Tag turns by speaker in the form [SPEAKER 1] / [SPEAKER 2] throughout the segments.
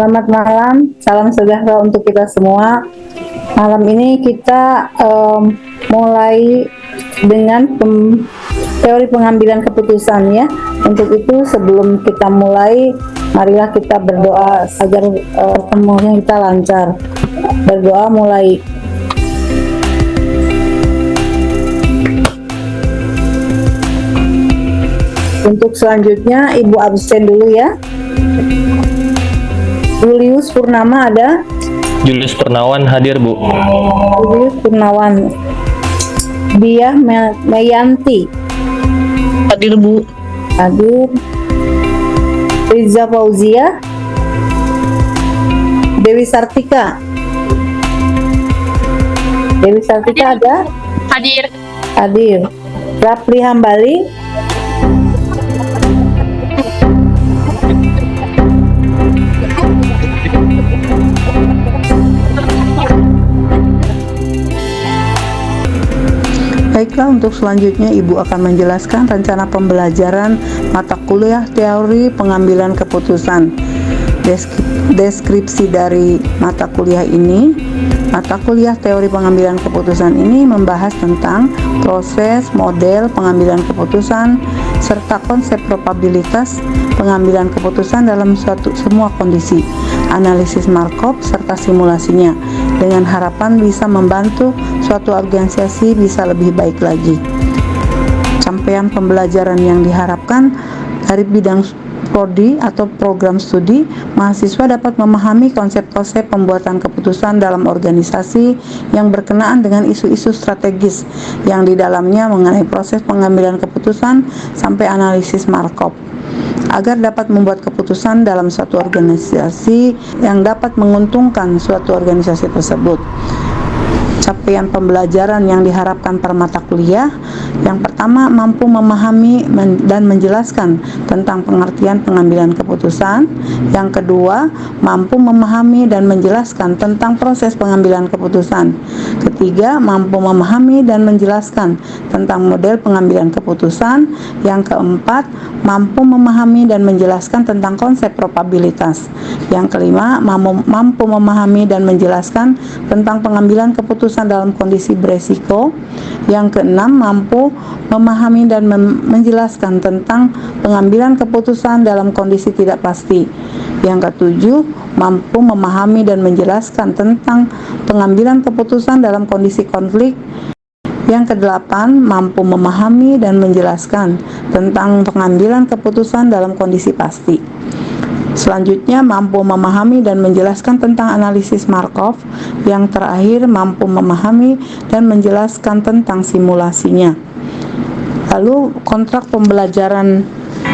[SPEAKER 1] Selamat malam, salam sejahtera untuk kita semua. Malam ini kita mulai dengan teori pengambilan keputusan ya. Untuk itu sebelum kita mulai, marilah kita berdoa agar semuanya kita lancar. Berdoa mulai. Untuk selanjutnya Ibu absen dulu ya. Julius Purnama ada?
[SPEAKER 2] Julius Purnawan hadir, Bu.
[SPEAKER 1] Julius Purnawan. Diah Meyanti
[SPEAKER 3] hadir, Bu.
[SPEAKER 1] hadir. Riza Fauzia. Dewi Sartika. Dewi Sartika ada?
[SPEAKER 3] Hadir.
[SPEAKER 1] Hadir. Rapli Hambali. Baiklah, untuk selanjutnya Ibu akan menjelaskan rencana pembelajaran mata kuliah teori pengambilan keputusan. Deskripsi dari mata kuliah ini. Mata kuliah teori pengambilan keputusan ini membahas tentang proses, model pengambilan keputusan, serta konsep probabilitas pengambilan keputusan dalam semua kondisi, analisis Markov, serta simulasinya, dengan harapan bisa membantu suatu organisasi bisa lebih baik lagi. Capaian pembelajaran yang diharapkan dari bidang prodi atau program studi, mahasiswa dapat memahami konsep-konsep pembuatan keputusan dalam organisasi yang berkenaan dengan isu-isu strategis yang di dalamnya mengenai proses pengambilan keputusan sampai analisis Markov, agar dapat membuat keputusan dalam suatu organisasi yang dapat menguntungkan suatu organisasi tersebut. Capaian pembelajaran yang diharapkan per mata kuliah. Yang pertama, mampu memahami dan menjelaskan tentang pengertian pengambilan keputusan. Yang kedua, mampu memahami dan menjelaskan tentang proses pengambilan keputusan. Ketiga, mampu memahami dan menjelaskan tentang model pengambilan keputusan. Yang keempat, mampu memahami dan menjelaskan tentang konsep probabilitas. Yang kelima, mampu memahami dan menjelaskan tentang pengambilan keputusan dalam kondisi beresiko. Yang keenam, mampu memahami dan menjelaskan tentang pengambilan keputusan dalam kondisi tidak pasti. Yang ketujuh, mampu memahami dan menjelaskan tentang pengambilan keputusan dalam kondisi konflik. Yang kedelapan, mampu memahami dan menjelaskan tentang pengambilan keputusan dalam kondisi pasti. Selanjutnya, mampu memahami dan menjelaskan tentang analisis Markov. Yang terakhir, mampu memahami dan menjelaskan tentang simulasinya. Lalu, kontrak pembelajaran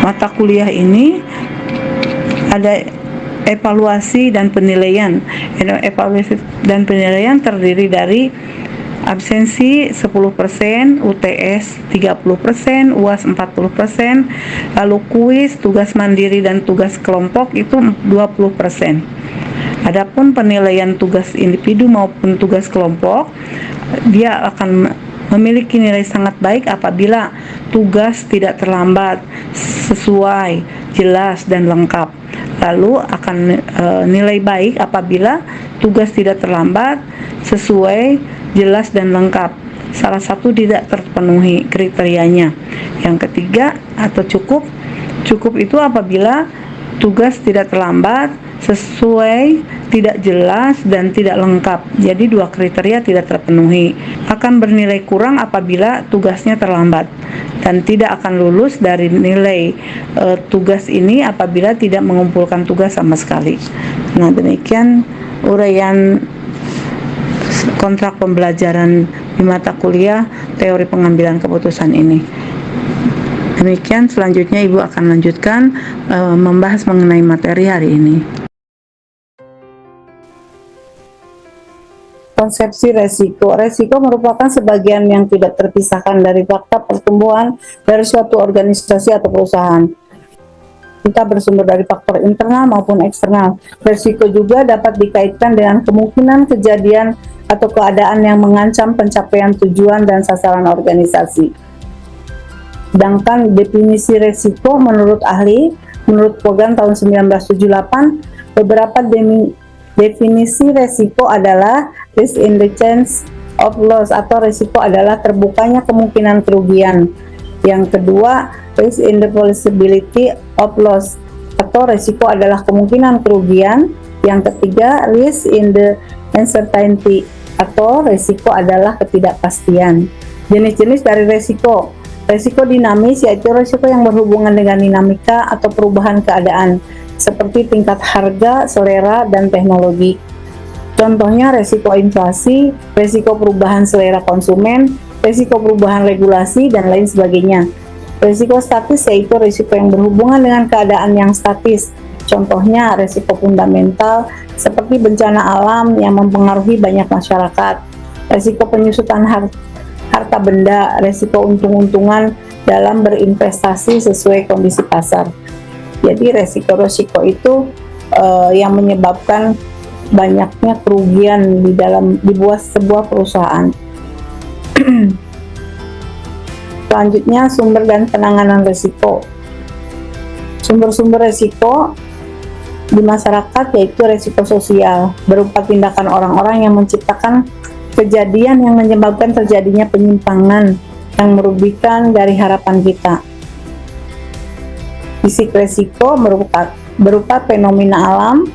[SPEAKER 1] mata kuliah ini ada evaluasi dan penilaian. Evaluasi dan penilaian terdiri dari absensi 10%, UTS 30%, UAS 40%, lalu kuis, tugas mandiri dan tugas kelompok itu 20%. Adapun penilaian tugas individu maupun tugas kelompok, dia akan memiliki nilai sangat baik apabila tugas tidak terlambat, sesuai, jelas dan lengkap. Lalu akan nilai baik apabila tugas tidak terlambat, sesuai, jelas dan lengkap. Salah satu tidak terpenuhi kriterianya. Yang ketiga atau cukup itu apabila tugas tidak terlambat, sesuai, tidak jelas dan tidak lengkap. Jadi dua kriteria tidak terpenuhi. Akan bernilai kurang apabila tugasnya terlambat dan tidak akan lulus dari nilai tugas ini apabila tidak mengumpulkan tugas sama sekali. Nah, demikian uraian kontrak pembelajaran di mata kuliah teori pengambilan keputusan ini. Demikian, selanjutnya Ibu akan lanjutkan membahas mengenai materi hari ini. Konsepsi resiko. Resiko merupakan sebagian yang tidak terpisahkan dari fakta pertumbuhan dari suatu organisasi atau perusahaan. Kita bersumber dari faktor internal maupun eksternal. Resiko juga dapat dikaitkan dengan kemungkinan kejadian atau keadaan yang mengancam pencapaian tujuan dan sasaran organisasi. Sedangkan definisi resiko menurut ahli, menurut Kogan tahun 1978, Beberapa definisi resiko adalah risk in the chance of loss atau resiko adalah terbukanya kemungkinan kerugian. Yang kedua, risk in the possibility of loss atau resiko adalah kemungkinan kerugian. Yang ketiga, risk in the uncertainty atau resiko adalah ketidakpastian. Jenis-jenis dari resiko. Resiko dinamis yaitu resiko yang berhubungan dengan dinamika atau perubahan keadaan seperti tingkat harga, selera, dan teknologi. Contohnya resiko inflasi, resiko perubahan selera konsumen, resiko perubahan regulasi, dan lain sebagainya. Resiko statis yaitu resiko yang berhubungan dengan keadaan yang statis. Contohnya resiko fundamental seperti bencana alam yang mempengaruhi banyak masyarakat. Resiko penyusutan harta benda, resiko untung-untungan dalam berinvestasi sesuai kondisi pasar. Jadi resiko-resiko itu yang menyebabkan banyaknya kerugian di sebuah perusahaan. Selanjutnya, sumber dan penanganan resiko. Sumber-sumber resiko di masyarakat yaitu resiko sosial, berupa tindakan orang-orang yang menciptakan kejadian yang menyebabkan terjadinya penyimpangan yang merugikan dari harapan kita. Fisik resiko berupa fenomena alam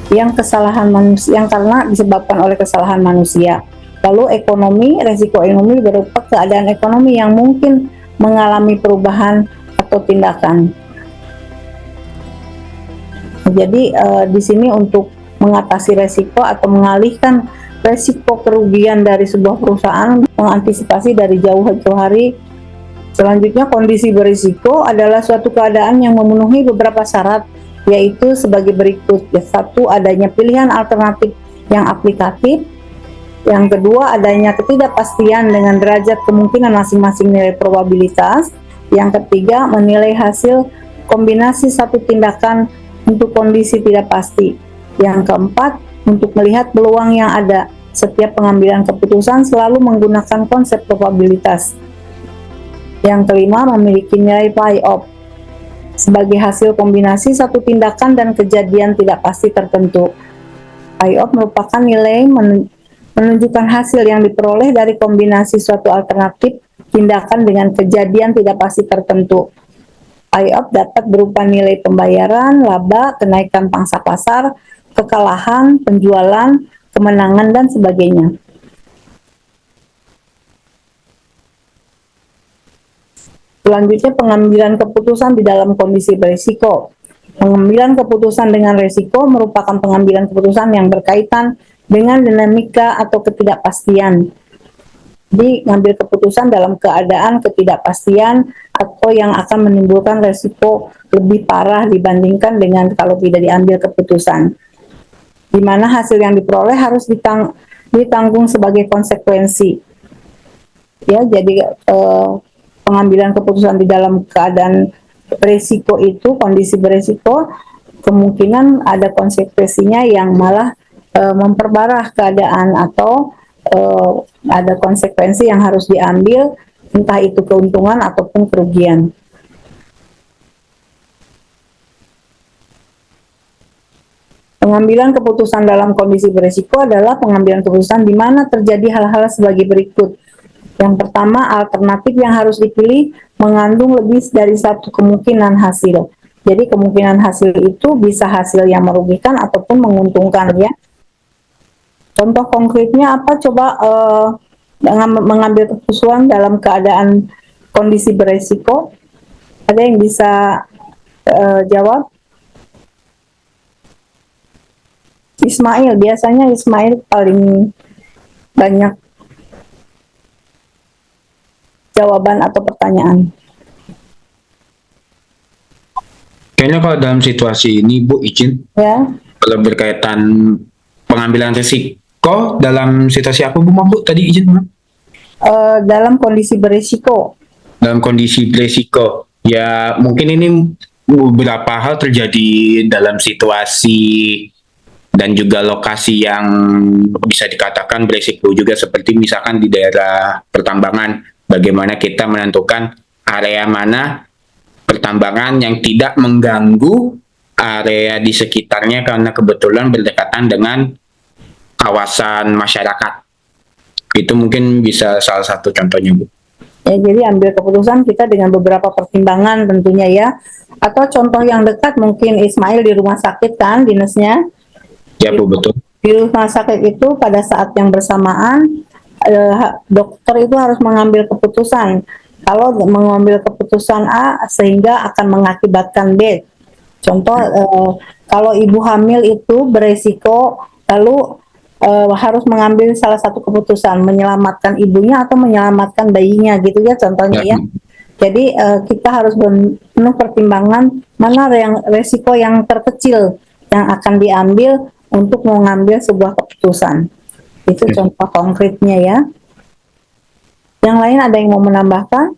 [SPEAKER 1] yang karena disebabkan oleh kesalahan manusia. Lalu ekonomi, resiko ekonomi berupa keadaan ekonomi yang mungkin mengalami perubahan atau tindakan. Jadi di sini untuk mengatasi resiko atau mengalihkan resiko kerugian dari sebuah perusahaan, mengantisipasi dari jauh-jauh hari. Selanjutnya, kondisi berisiko adalah suatu keadaan yang memenuhi beberapa syarat, yaitu sebagai berikut. Satu, adanya pilihan alternatif yang aplikatif. Yang kedua, adanya ketidakpastian dengan derajat kemungkinan masing-masing nilai probabilitas. Yang ketiga, menilai hasil kombinasi satu tindakan untuk kondisi tidak pasti. Yang keempat, untuk melihat peluang yang ada. Setiap pengambilan keputusan selalu menggunakan konsep probabilitas. Yang kelima, memiliki nilai play-off sebagai hasil kombinasi satu tindakan dan kejadian tidak pasti tertentu. Play-off merupakan nilai menunjukkan hasil yang diperoleh dari kombinasi suatu alternatif tindakan dengan kejadian tidak pasti tertentu. Play-off dapat berupa nilai pembayaran, laba, kenaikan pangsa pasar, kekalahan, penjualan, kemenangan, dan sebagainya. Selanjutnya, pengambilan keputusan di dalam kondisi berisiko. Pengambilan keputusan dengan risiko merupakan pengambilan keputusan yang berkaitan dengan dinamika atau ketidakpastian. Jadi, mengambil keputusan dalam keadaan ketidakpastian atau yang akan menimbulkan risiko lebih parah dibandingkan dengan kalau tidak diambil keputusan, di mana hasil yang diperoleh harus ditanggung sebagai konsekuensi. Ya, jadi pengambilan keputusan di dalam keadaan berisiko itu, kondisi berisiko, kemungkinan ada konsekuensinya yang malah memperparah keadaan atau ada konsekuensi yang harus diambil, entah itu keuntungan ataupun kerugian. Pengambilan keputusan dalam kondisi berisiko adalah pengambilan keputusan di mana terjadi hal-hal sebagai berikut. Yang pertama, alternatif yang harus dipilih mengandung lebih dari satu kemungkinan hasil. Jadi kemungkinan hasil itu bisa hasil yang merugikan ataupun menguntungkan, ya. Contoh konkretnya apa? Coba mengambil keputusan dalam keadaan kondisi berisiko. Ada yang bisa jawab? Ismail, biasanya Ismail paling banyak jawaban atau pertanyaan.
[SPEAKER 4] Kayaknya kalau dalam situasi ini, Bu, izin,
[SPEAKER 1] Ya.
[SPEAKER 4] kalau berkaitan pengambilan risiko dalam situasi apa, Bu, tadi izin, Bu?
[SPEAKER 1] Dalam kondisi berisiko.
[SPEAKER 4] Dalam kondisi berisiko, ya mungkin ini beberapa hal terjadi dalam situasi dan juga lokasi yang bisa dikatakan berisiko juga, seperti misalkan di daerah pertambangan. Bagaimana kita menentukan area mana pertambangan yang tidak mengganggu area di sekitarnya karena kebetulan berdekatan dengan kawasan masyarakat. Itu mungkin bisa salah satu contohnya, Bu.
[SPEAKER 1] Ya, jadi ambil keputusan kita dengan beberapa pertimbangan tentunya ya. Atau contoh yang dekat mungkin Ismail di rumah sakit kan, dinasnya.
[SPEAKER 4] Ya, Bu, betul.
[SPEAKER 1] Di rumah sakit itu pada saat yang bersamaan dokter itu harus mengambil keputusan. Kalau mengambil keputusan A sehingga akan mengakibatkan B. Contoh kalau ibu hamil itu beresiko lalu harus mengambil salah satu keputusan menyelamatkan ibunya atau menyelamatkan bayinya gitu ya contohnya ya. Jadi kita harus penuh pertimbangan mana yang resiko yang terkecil yang akan diambil untuk mengambil sebuah keputusan. Itu contoh konkretnya ya. Yang lain ada yang mau menambahkan?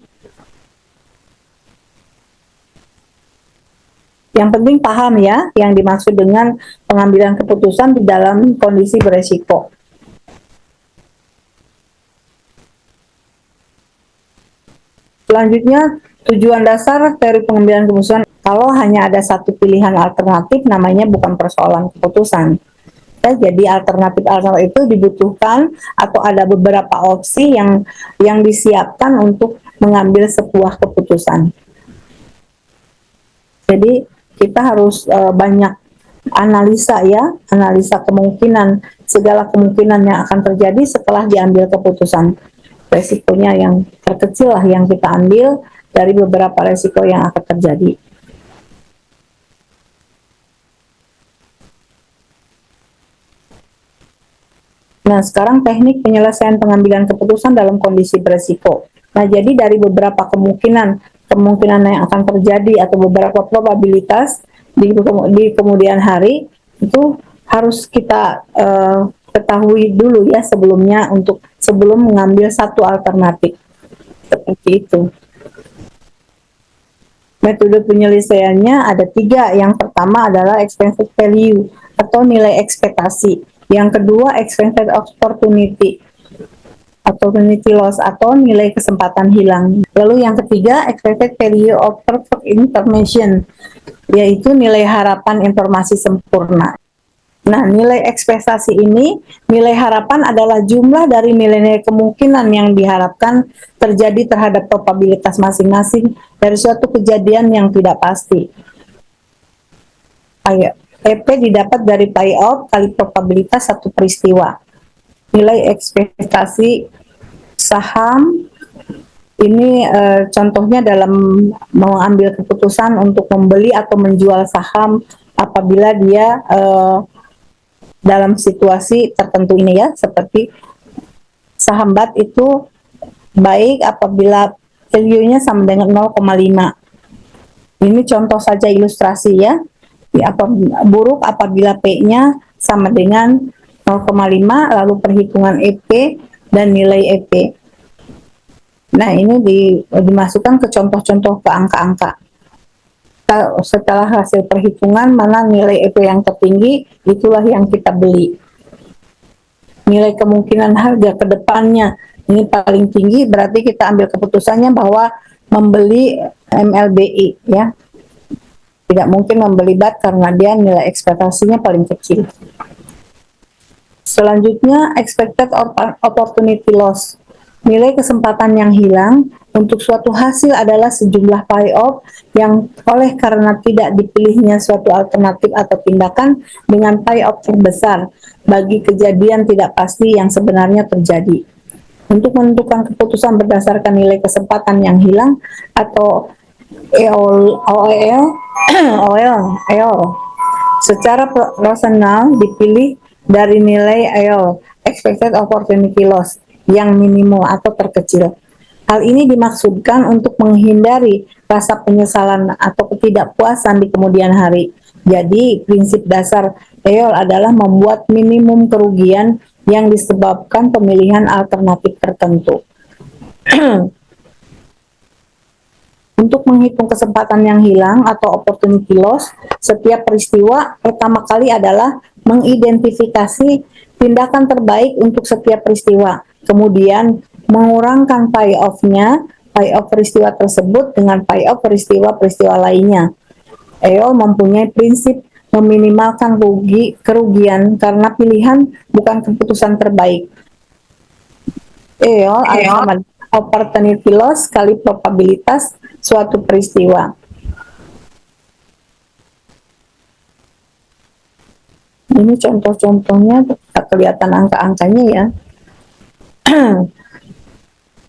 [SPEAKER 1] Yang penting paham ya yang dimaksud dengan pengambilan keputusan di dalam kondisi beresiko. Selanjutnya, tujuan dasar dari pengambilan keputusan kalau hanya ada satu pilihan alternatif namanya bukan persoalan keputusan. Ya, jadi alternatif itu dibutuhkan atau ada beberapa opsi yang disiapkan untuk mengambil sebuah keputusan. Jadi kita harus banyak analisa ya, analisa kemungkinan, segala kemungkinan yang akan terjadi setelah diambil keputusan. Resikonya yang terkecil lah yang kita ambil dari beberapa resiko yang akan terjadi. Nah, sekarang teknik penyelesaian pengambilan keputusan dalam kondisi beresiko. Nah, jadi dari beberapa kemungkinan yang akan terjadi atau beberapa probabilitas di kemudian hari itu harus kita ketahui dulu ya sebelumnya untuk sebelum mengambil satu alternatif seperti itu. Metode penyelesaiannya ada 3. Yang pertama adalah expected value atau nilai ekspektasi. Yang kedua expected opportunity loss atau nilai kesempatan hilang. Lalu yang ketiga expected value of perfect information, yaitu nilai harapan informasi sempurna. Nah, nilai ekspektasi ini, nilai harapan adalah jumlah dari nilai-nilai kemungkinan yang diharapkan terjadi terhadap probabilitas masing-masing dari suatu kejadian yang tidak pasti. EP didapat dari pi of kali probabilitas satu peristiwa. Nilai ekspektasi saham ini contohnya dalam mengambil keputusan untuk membeli atau menjual saham apabila dia dalam situasi tertentu ini ya, seperti saham BAT itu baik apabila value-nya sama dengan 0,5. Ini contoh saja ilustrasi ya. Buruk apabila P-nya sama dengan 0,5, lalu perhitungan EP dan nilai EP. Nah, ini dimasukkan ke contoh-contoh ke angka-angka. Setelah hasil perhitungan mana nilai EP yang tertinggi, itulah yang kita beli. Nilai kemungkinan harga ke depannya ini paling tinggi, berarti kita ambil keputusannya bahwa membeli MLBI ya. Tidak mungkin membeli BAT karena dia nilai ekspektasinya paling kecil. Selanjutnya expected opportunity loss. Nilai kesempatan yang hilang untuk suatu hasil adalah sejumlah pi of yang oleh karena tidak dipilihnya suatu alternatif atau tindakan dengan pi of terbesar bagi kejadian tidak pasti yang sebenarnya terjadi. Untuk menentukan keputusan berdasarkan nilai kesempatan yang hilang atau EOL secara rasional dipilih dari nilai EOL expected opportunity loss yang minimal atau terkecil. Hal ini dimaksudkan untuk menghindari rasa penyesalan atau ketidakpuasan di kemudian hari. Jadi, prinsip dasar EOL adalah membuat minimum kerugian yang disebabkan pemilihan alternatif tertentu. Untuk menghitung kesempatan yang hilang atau opportunity loss, setiap peristiwa pertama kali adalah mengidentifikasi tindakan terbaik untuk setiap peristiwa. Kemudian mengurangkan pi of-nya, pi of peristiwa tersebut dengan pi of peristiwa-peristiwa lainnya. EOL mempunyai prinsip meminimalkan kerugian karena pilihan bukan keputusan terbaik. EOL sama opportunity loss kali probabilitas suatu peristiwa. Ini contoh-contohnya, kelihatan angka-angkanya ya.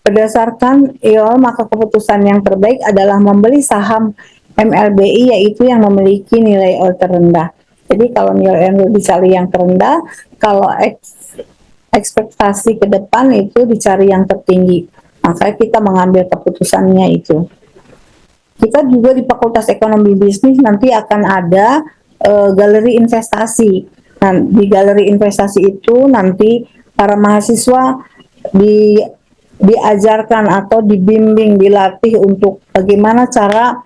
[SPEAKER 1] Berdasarkan EOL, maka keputusan yang terbaik adalah membeli saham MLBI, yaitu yang memiliki nilai EOL terendah. Jadi kalau nilai EOL dicari yang terendah, kalau ekspektasi ke depan itu dicari yang tertinggi. Maka kita mengambil keputusannya itu. Kita juga di Fakultas Ekonomi Bisnis nanti akan ada galeri investasi. Nah, di galeri investasi itu nanti para mahasiswa diajarkan atau dibimbing, dilatih untuk bagaimana cara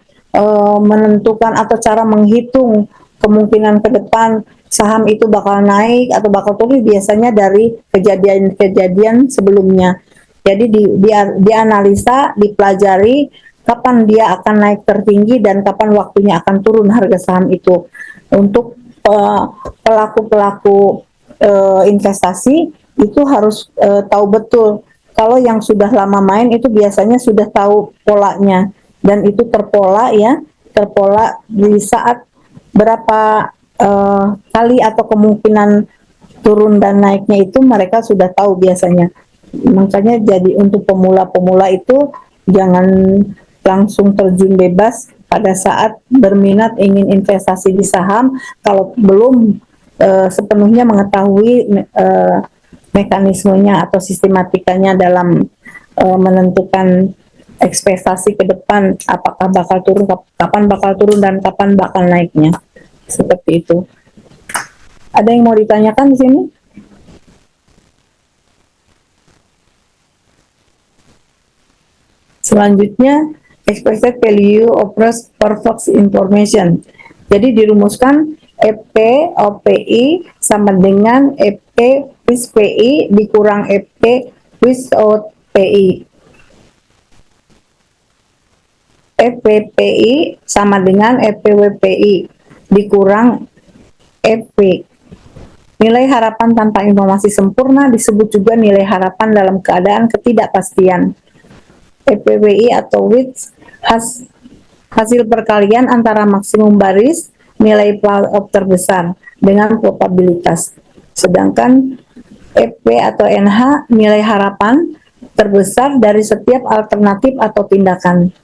[SPEAKER 1] menentukan atau cara menghitung kemungkinan ke depan saham itu bakal naik atau bakal turun, biasanya dari kejadian-kejadian sebelumnya. Jadi dianalisa, dipelajari kapan dia akan naik tertinggi dan kapan waktunya akan turun harga saham itu. Untuk pelaku-pelaku investasi itu harus tahu betul. Kalau yang sudah lama main itu biasanya sudah tahu polanya, dan itu terpola di saat berapa kali atau kemungkinan turun dan naiknya itu mereka sudah tahu biasanya. Makanya jadi untuk pemula-pemula itu jangan langsung terjun bebas pada saat berminat ingin investasi di saham kalau belum sepenuhnya mengetahui mekanismenya atau sistematikanya dalam menentukan ekspektasi ke depan, apakah bakal turun, kapan bakal turun, dan kapan bakal naiknya. Seperti itu. Ada yang mau ditanyakan di sini? Selanjutnya, expected value of performance information. Jadi dirumuskan EP OPI sama dengan EP with PI dikurang EP without PI. EPPI sama dengan EPWPI dikurang EP. Nilai harapan tanpa informasi sempurna disebut juga nilai harapan dalam keadaan ketidakpastian. EPWI atau width hasil perkalian antara maksimum baris nilai plot terbesar dengan probabilitas. Sedangkan EP atau NH nilai harapan terbesar dari setiap alternatif atau tindakan.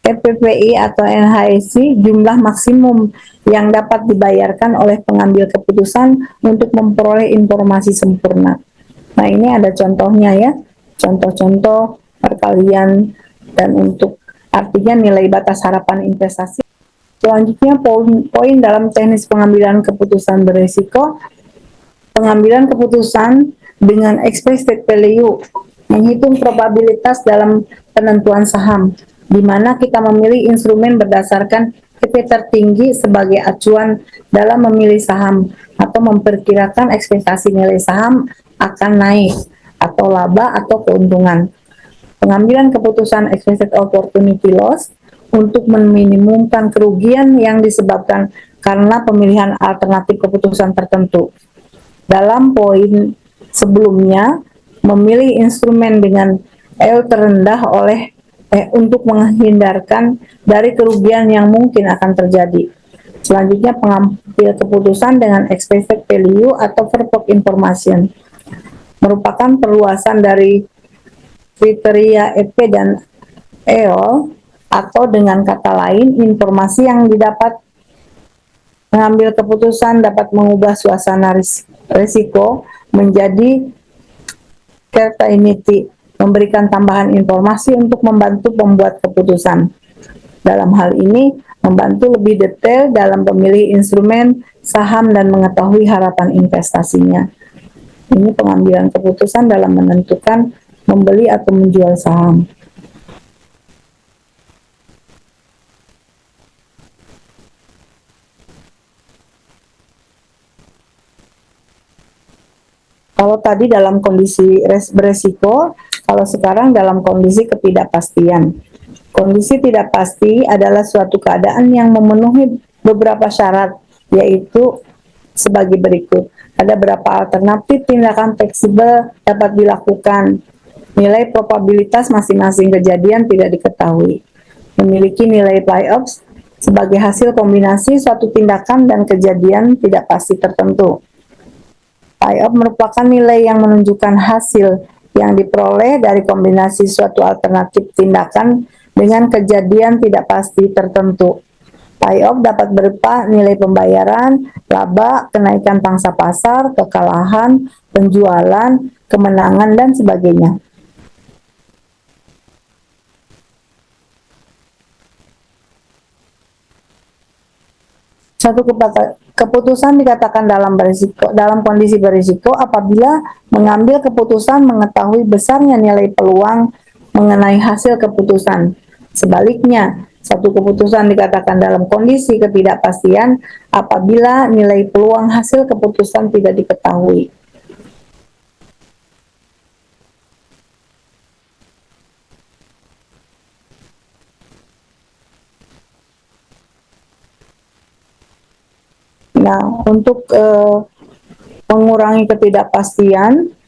[SPEAKER 1] EPPI atau NHIC jumlah maksimum yang dapat dibayarkan oleh pengambil keputusan untuk memperoleh informasi sempurna. Nah, ini ada contohnya ya, contoh-contoh perkalian dan untuk artinya nilai batas harapan investasi. Selanjutnya poin dalam teknis pengambilan keputusan berisiko. Pengambilan keputusan dengan expected value, menghitung probabilitas dalam penentuan saham, di mana kita memilih instrumen berdasarkan EP tertinggi sebagai acuan dalam memilih saham atau memperkirakan ekspektasi nilai saham akan naik atau laba atau keuntungan. Pengambilan keputusan expected opportunity loss untuk meminimumkan kerugian yang disebabkan karena pemilihan alternatif keputusan tertentu. Dalam poin sebelumnya, memilih instrumen dengan EOL terendah untuk menghindarkan dari kerugian yang mungkin akan terjadi. Selanjutnya, pengambil keputusan dengan expected value atau purpose information merupakan perluasan dari kriteria EP dan EOL, atau dengan kata lain, informasi yang didapat mengambil keputusan dapat mengubah suasana risiko menjadi certainty, memberikan tambahan informasi untuk membantu pembuat keputusan. Dalam hal ini, membantu lebih detail dalam memilih instrumen saham dan mengetahui harapan investasinya. Ini pengambilan keputusan dalam menentukan membeli atau menjual saham. Kalau tadi dalam kondisi beresiko, kalau sekarang dalam kondisi ketidakpastian. Kondisi tidak pasti adalah suatu keadaan yang memenuhi beberapa syarat, yaitu sebagai berikut. Ada beberapa alternatif tindakan fleksibel dapat dilakukan. Nilai probabilitas masing-masing kejadian tidak diketahui. Memiliki nilai playoffs sebagai hasil kombinasi suatu tindakan dan kejadian tidak pasti tertentu. Playoff merupakan nilai yang menunjukkan hasil yang diperoleh dari kombinasi suatu alternatif tindakan dengan kejadian tidak pasti tertentu. Payoff dapat berupa nilai pembayaran, laba, kenaikan pangsa pasar, kekalahan, penjualan, kemenangan, dan sebagainya. Suatu keputusan dikatakan dalam kondisi berisiko apabila mengambil keputusan mengetahui besarnya nilai peluang mengenai hasil keputusan. Sebaliknya, satu keputusan dikatakan dalam kondisi ketidakpastian apabila nilai peluang hasil keputusan tidak diketahui. Nah, untuk mengurangi ketidakpastian,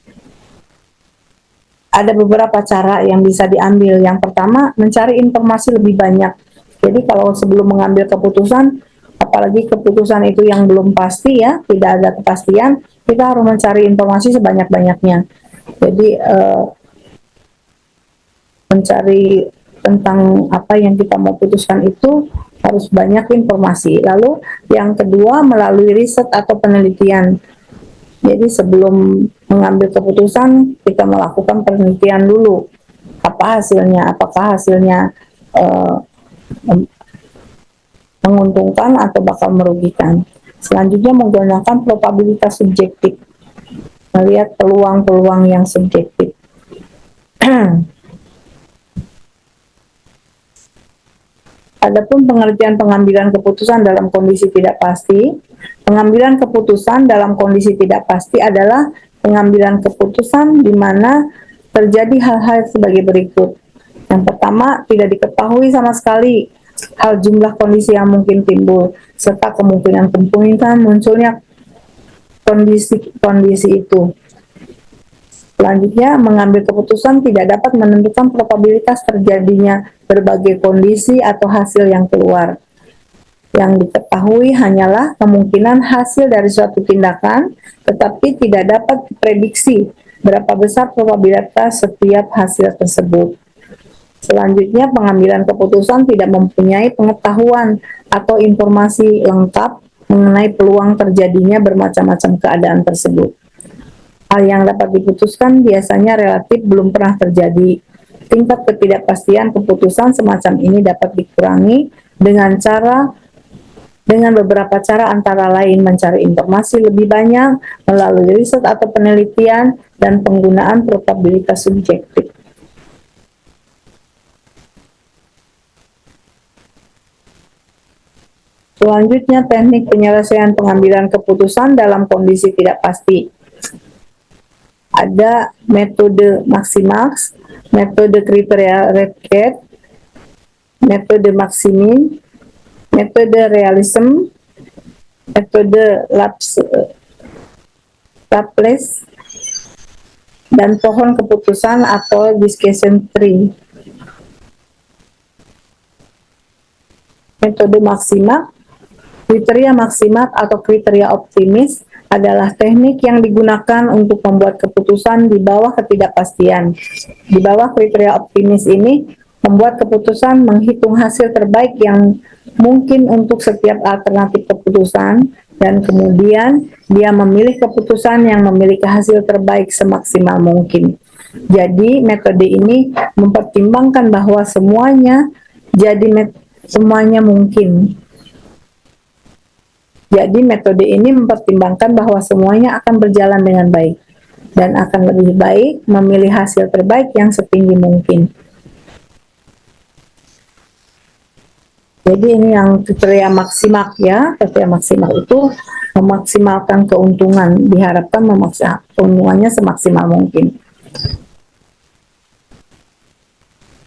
[SPEAKER 1] ada beberapa cara yang bisa diambil. Yang pertama, mencari informasi lebih banyak. Jadi kalau sebelum mengambil keputusan, apalagi keputusan itu yang belum pasti ya, tidak ada kepastian, kita harus mencari informasi sebanyak-banyaknya. Jadi mencari tentang apa yang kita mau putuskan itu harus banyak informasi. Lalu yang kedua, melalui riset atau penelitian. Jadi sebelum mengambil keputusan, kita melakukan penelitian dulu. Apa hasilnya? Apakah hasilnya menguntungkan atau bakal merugikan? Selanjutnya menggunakan probabilitas subjektif. Melihat peluang-peluang yang subjektif. Adapun pengertian pengambilan keputusan dalam kondisi tidak pasti, pengambilan keputusan dalam kondisi tidak pasti adalah pengambilan keputusan di mana terjadi hal-hal sebagai berikut. Yang pertama, tidak diketahui sama sekali hal jumlah kondisi yang mungkin timbul, serta kemungkinan munculnya kondisi itu. Selanjutnya, mengambil keputusan tidak dapat menentukan probabilitas terjadinya berbagai kondisi atau hasil yang keluar. Yang diketahui hanyalah kemungkinan hasil dari suatu tindakan, tetapi tidak dapat diprediksi berapa besar probabilitas setiap hasil tersebut. Selanjutnya, pengambilan keputusan tidak mempunyai pengetahuan atau informasi lengkap mengenai peluang terjadinya bermacam-macam keadaan tersebut. Hal yang dapat diputuskan biasanya relatif belum pernah terjadi. Tingkat ketidakpastian keputusan semacam ini dapat dikurangi dengan beberapa cara, antara lain mencari informasi lebih banyak melalui riset atau penelitian dan penggunaan probabilitas subjektif. Selanjutnya, teknik penyelesaian pengambilan keputusan dalam kondisi tidak pasti. Ada metode Maximax, metode kriteria Redcat, metode Maximin, metode Realism, metode Laplace, dan pohon keputusan atau decision tree. Metode Maximax, kriteria Maximax atau kriteria optimis adalah teknik yang digunakan untuk membuat keputusan di bawah ketidakpastian. Di bawah kriteria optimis ini, membuat keputusan menghitung hasil terbaik yang mungkin untuk setiap alternatif keputusan, dan kemudian dia memilih keputusan yang memiliki hasil terbaik semaksimal mungkin. Jadi metode ini mempertimbangkan bahwa semuanya mungkin. Jadi metode ini mempertimbangkan bahwa semuanya akan berjalan dengan baik dan akan lebih baik memilih hasil terbaik yang setinggi mungkin. Jadi ini yang kriteria Maximax ya. Kriteria Maximax itu memaksimalkan keuntungan, diharapkan keuntungannya semaksimal mungkin.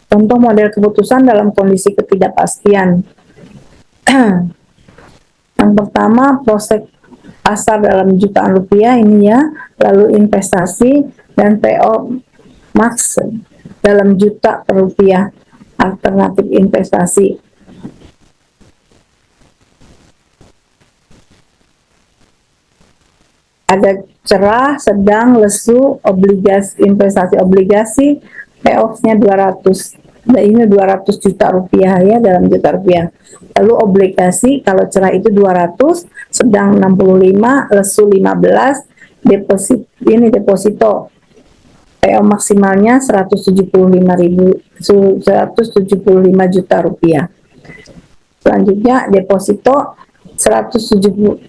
[SPEAKER 1] Contoh model keputusan dalam kondisi ketidakpastian. Yang pertama, proses pasar dalam jutaan rupiah ini ya, lalu investasi, dan PO max dalam juta per rupiah, alternatif investasi. Ada cerah, sedang, lesu, obligasi, investasi obligasi, payoff-nya 200. Nah, ini 200 juta rupiah ya, dalam juta rupiah. Lalu obligasi kalau cerah itu 200, sedang 65, lesu 15, deposito payoff maksimalnya 175 juta rupiah. Selanjutnya deposito 175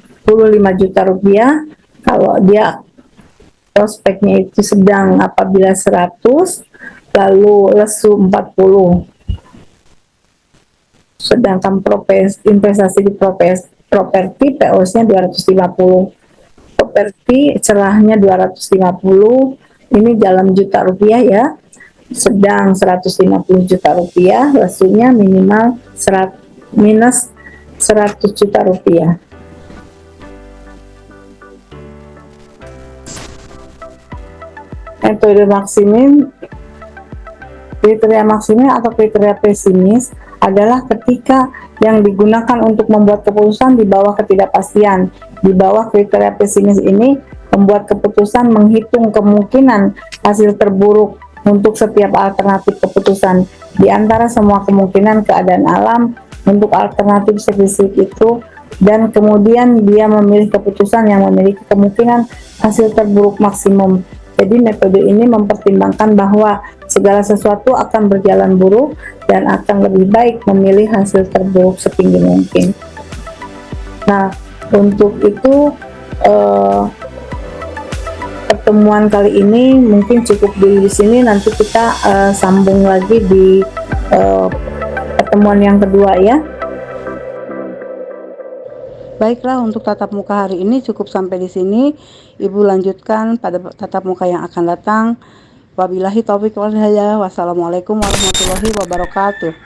[SPEAKER 1] juta rupiah. Kalau dia prospeknya itu sedang apabila 100, lalu lesu 40. Sedangkan investasi di properti PO-nya 250. Properti cerahnya 250, ini dalam juta rupiah ya. Sedang 150 juta rupiah, lesunya minimal minus 100 juta rupiah. Metode kriteria maksimal atau kriteria pesimis adalah ketika yang digunakan untuk membuat keputusan di bawah ketidakpastian. Di bawah kriteria pesimis ini, membuat keputusan menghitung kemungkinan hasil terburuk untuk setiap alternatif keputusan. Di antara semua kemungkinan keadaan alam untuk alternatif spesifik itu, dan kemudian dia memilih keputusan yang memiliki kemungkinan hasil terburuk maksimum. Jadi metode ini mempertimbangkan bahwa segala sesuatu akan berjalan buruk dan akan lebih baik memilih hasil terburuk setinggi mungkin. Nah, untuk itu pertemuan kali ini mungkin cukup dulu di sini. Nanti kita sambung lagi di pertemuan yang kedua ya. Baiklah, untuk tatap muka hari ini cukup sampai di sini. Ibu lanjutkan pada tatap muka yang akan datang. Wabillahi taufiq wal hidayah. Wassalamualaikum warahmatullahi wabarakatuh.